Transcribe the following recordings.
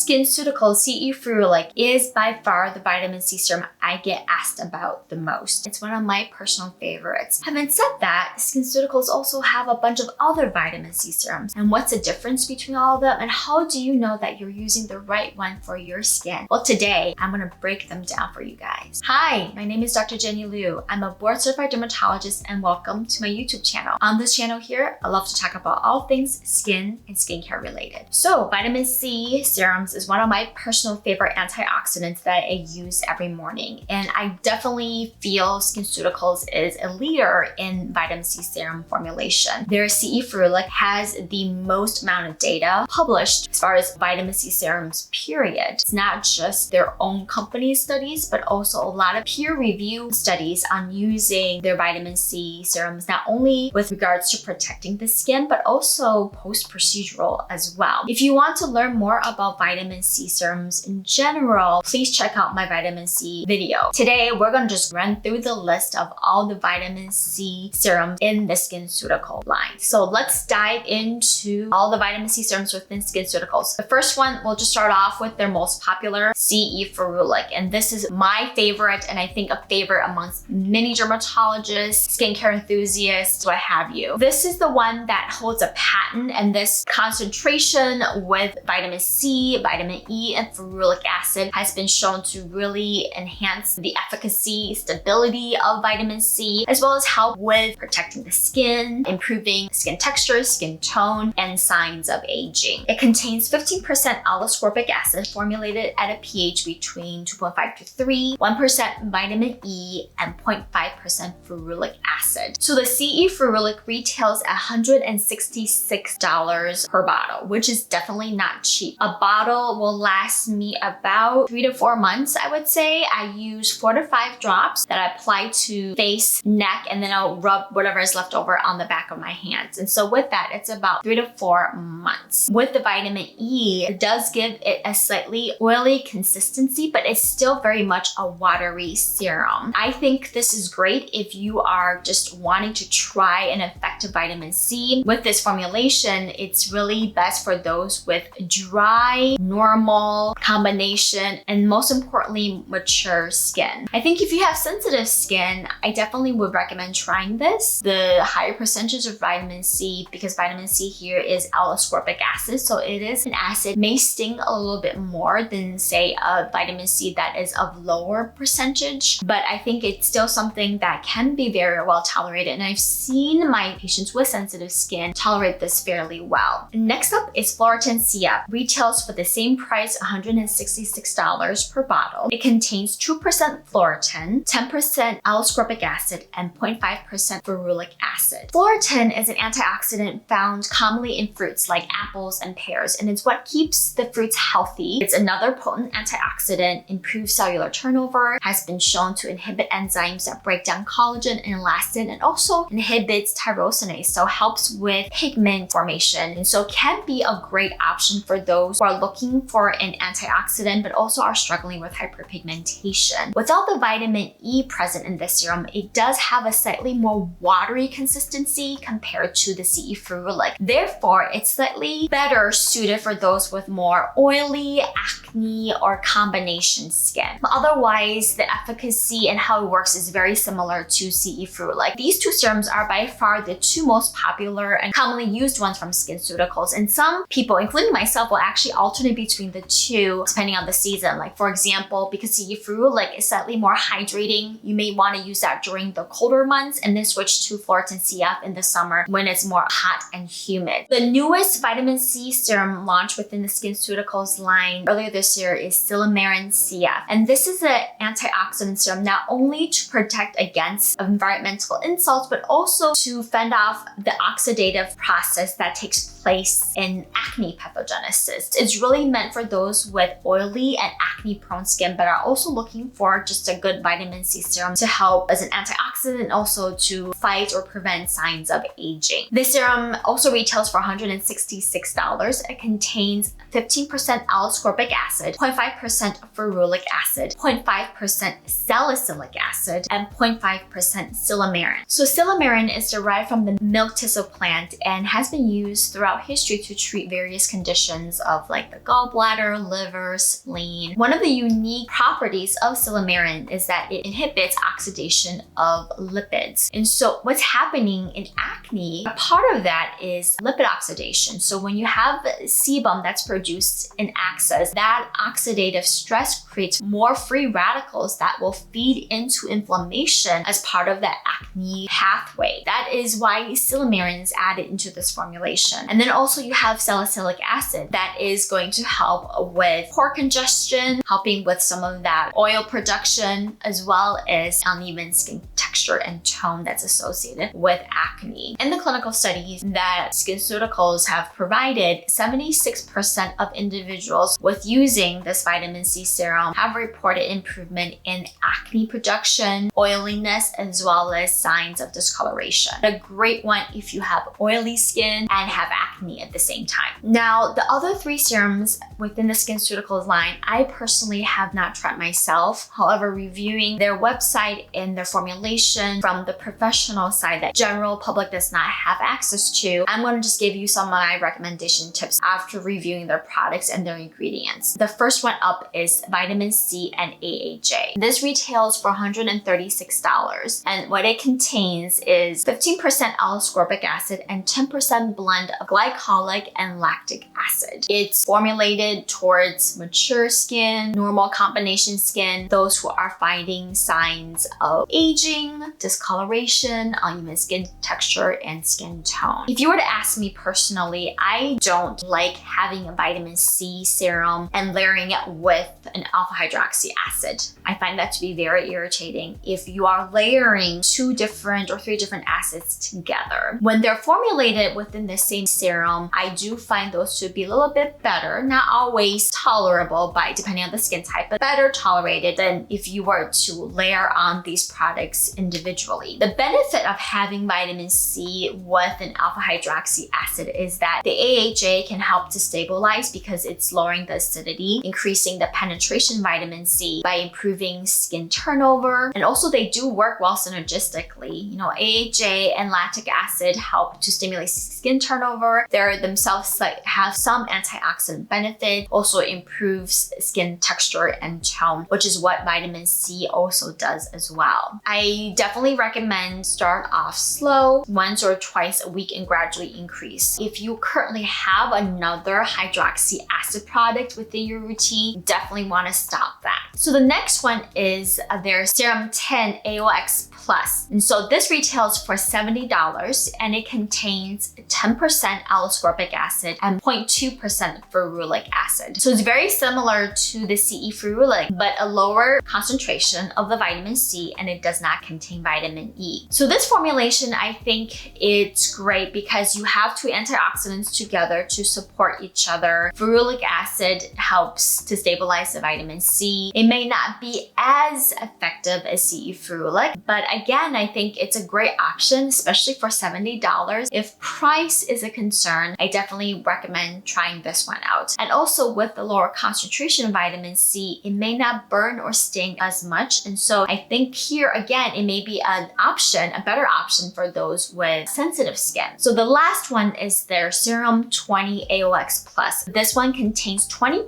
SkinCeuticals E Ferulic is by far the vitamin C serum I get asked about the most. It's one of my personal favorites. Having said that, SkinCeuticals also have a bunch of other vitamin C serums. And what's the difference between all of them? And how do you know that you're using the right one for your skin? Well, today I'm gonna break them down for you guys. Hi, my name is Dr. Jenny Liu. I'm a board certified dermatologist and welcome to my YouTube channel. On this channel here, I love to talk about all things skin and skincare related. So vitamin C serums is one of my personal favorite antioxidants that I use every morning. And I definitely feel SkinCeuticals is a leader in vitamin C serum formulation. Their E Ferulic has the most amount of data published as far as vitamin C serums, period. It's not just their own company studies, but also a lot of peer-reviewed studies on using their vitamin C serums, not only with regards to protecting the skin, but also post-procedural as well. If you want to learn more about vitamin C serums in general, please check out my vitamin C video. Today, we're gonna just run through the list of all the vitamin C serums in the SkinCeuticals line. So let's dive into all the vitamin C serums within SkinCeuticals. The first one, we'll just start off with their most popular E Ferulic. And this is my favorite, and I think a favorite amongst many dermatologists, skincare enthusiasts, what have you. This is the one that holds a patent, and this concentration with vitamin C, vitamin E, and ferulic acid has been shown to really enhance the efficacy, stability of vitamin C, as well as help with protecting the skin, improving skin texture, skin tone, and signs of aging. It contains 15% L-ascorbic acid formulated at a pH between 2.5 to 3, 1% vitamin E, and 0.5% ferulic acid. So the E Ferulic retails at $166 per bottle, which is definitely not cheap. A bottle will last me about 3 to 4 months, I would say. I use 4 to 5 drops that I apply to face, neck, and then I'll rub whatever is left over on the back of my hands. And so with that, it's about 3 to 4 months. With the vitamin E, it does give it a slightly oily consistency, but it's still very much a watery serum. I think this is great if you are just wanting to try an effective vitamin C. With this formulation, it's really best for those with dry, normal, combination, and most importantly, mature skin. I think if you have sensitive skin, I definitely would recommend trying this. The higher percentage of vitamin C, because vitamin C here is L-ascorbic acid, so it is an acid, may sting a little bit more than say a vitamin C that is of lower percentage, but I think it's still something that can be very well tolerated, and I've seen my patients with sensitive skin tolerate this fairly well. Next up is Floritan CF. Retails for the same price, $166 per bottle. It contains 2% Phloretin, 10% L-ascorbic acid, and 0.5% ferulic acid. Phloretin is an antioxidant found commonly in fruits like apples and pears, and it's what keeps the fruits healthy. It's another potent antioxidant, improves cellular turnover, has been shown to inhibit enzymes that break down collagen and elastin, and also inhibits tyrosinase, so helps with pigment formation, and so can be a great option for those who are looking for an antioxidant but also are struggling with hyperpigmentation. Without the vitamin E present in this serum, it does have a slightly more watery consistency compared to the E Ferulic. Therefore, it's slightly better suited for those with more oily, acne, or combination skin. But otherwise, the efficacy and how it works is very similar to E Ferulic. These two serums are by far the two most popular and commonly used ones from SkinCeuticals, and some people, including myself, will actually alternate between the two depending on the season. Like for example, because E Ferulic is slightly more hydrating, you may want to use that during the colder months and then switch to Floritan CF in the summer when it's more hot and humid. The newest vitamin C serum launched within the SkinCeuticals line earlier this year is Silymarin CF. And this is an antioxidant serum not only to protect against environmental insults, but also to fend off the oxidative process that takes place in acne pathogenesis. It's really meant for those with oily and acne-prone skin, but are also looking for just a good vitamin C serum to help as an antioxidant and also to fight or prevent signs of aging. This serum also retails for $166. It contains 15% L-ascorbic acid, 0.5% ferulic acid, 0.5% salicylic acid, and 0.5% Silymarin. So Silymarin is derived from the milk thistle plant and has been used throughout throughout history to treat various conditions of like the gallbladder, liver, spleen. One of the unique properties of Silymarin is that it inhibits oxidation of lipids. And so what's happening in acne, a part of that is lipid oxidation. So when you have sebum that's produced in excess, that oxidative stress creates more free radicals that will feed into inflammation as part of that acne pathway. That is why Silymarin is added into this formulation. And then also you have salicylic acid that is going to help with pore congestion, helping with some of that oil production, as well as uneven skin texture and tone that's associated with acne. In the clinical studies that SkinCeuticals have provided, 76% of individuals with using this vitamin C serum have reported improvement in acne production, oiliness, as well as signs of discoloration. A great one if you have oily skin and have acne at the same time. Now, the other 3 serums within the SkinCeuticals line, I personally have not tried myself. However, reviewing their website and their formulation from the professional side that general public does not have access to, I'm going to just give you some of my recommendation tips after reviewing their products and their ingredients. The first one up is vitamin C and AHA. This retails for $136, and what it contains is 15% L-ascorbic acid and 10% blend of glycolic and lactic acid. It's formulated towards mature skin, normal combination skin, those who are finding signs of aging, discoloration, uneven skin texture, and skin tone. If you were to ask me personally, I don't like having a vitamin C serum and layering it with an alpha hydroxy acid. I find that to be very irritating if you are layering 2 different or 3 different acids together. When they're formulated within the same serum, I do find those to be a little bit better, not always tolerable by depending on the skin type, but better tolerated than if you were to layer on these products individually. The benefit of having vitamin C with an alpha hydroxy acid is that the AHA can help to stabilize because it's lowering the acidity, increasing the penetration vitamin C by improving skin turnover. And also they do work well synergistically. You know, AHA and lactic acid help to stimulate skin turnover. They themselves have some antioxidant benefit, also improves skin texture and tone, which is what vitamin C also does as well. I definitely recommend start off slow, once or twice a week, and gradually increase. If you currently have another hydroxy acid product within your routine, definitely want to stop that. So the next one is their Serum 10 AOX Plus. And so this retails for $70 and it contains 10% L-ascorbic acid and 0.2% ferulic acid. So it's very similar to the E Ferulic, but a lower concentration of the vitamin C, and it does not contain vitamin E. So this formulation, I think it's great because you have 2 antioxidants together to support each other. Ferulic acid helps to stabilize the vitamin C. It may not be as effective as E Ferulic, but again, I think it's a great option, especially for $70. If price is a concern, I definitely recommend trying this one out. And also with the lower concentration of vitamin C, it may not burn or sting as much. And so I think here again, it may be an option, a better option for those with sensitive skin. So the last one is their Serum 20 AOX Plus. This one contains 20%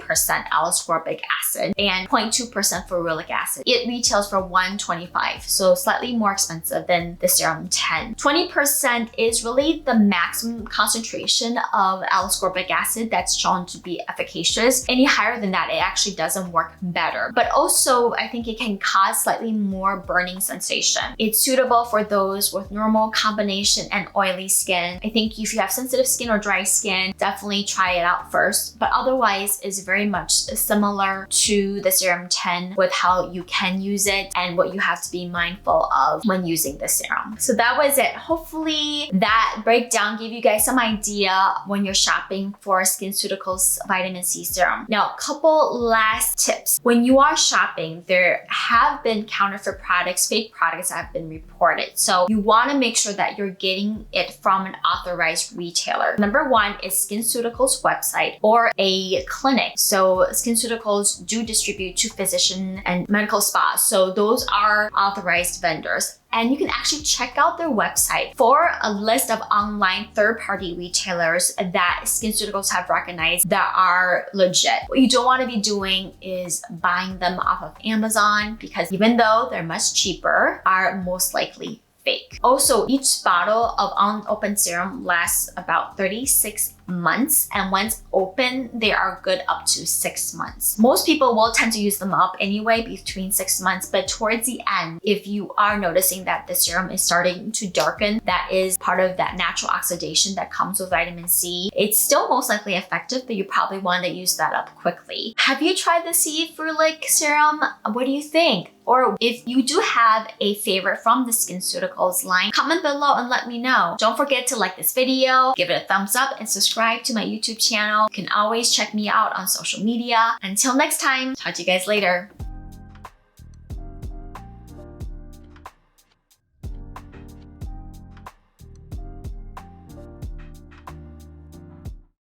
L-ascorbic acid and 0.2% ferulic acid. It retails for $125, so slightly more expensive than the Serum 10. 20% is really the maximum concentration of L-ascorbic acid that's shown to be efficacious. Any higher than that, it actually doesn't work better. But also, I think it can cause slightly more burning sensation. It's suitable for those with normal combination and oily skin. I think if you have sensitive skin or dry skin, definitely try it out first. But otherwise, it's very much similar to the Serum 10 with how you can use it and what you have to be mindful of when using the serum. So that was it. Hopefully that breakdown gave you guys some idea when you're shopping for SkinCeuticals vitamin C serum. Now, a couple last tips. When you are shopping, there have been counterfeit products, fake products that have been reported. So you want to make sure that you're getting it from an authorized retailer. Number one is SkinCeuticals website or a clinic. So SkinCeuticals do distribute to physician and medical spas. So those are authorized vendors. And you can actually check out their website for a list of online third-party retailers that SkinCeuticals have recognized that are legit. What you don't want to be doing is buying them off of Amazon, because even though they're much cheaper, are most likely fake. Also, each bottle of unopened serum lasts about 36 months, and once open, they are good up to 6 months. Most people will tend to use them up anyway between 6 months, but towards the end, if you are noticing that the serum is starting to darken, that is part of that natural oxidation that comes with vitamin C. It's still most likely effective, but you probably want to use that up quickly. Have you tried the E Ferulic serum? What do you think? Or if you do have a favorite from the SkinCeuticals line, comment below and let me know. Don't forget to like this video, give it a thumbs up, and subscribe to my YouTube channel. You can always check me out on social media. Until next time, talk to you guys later.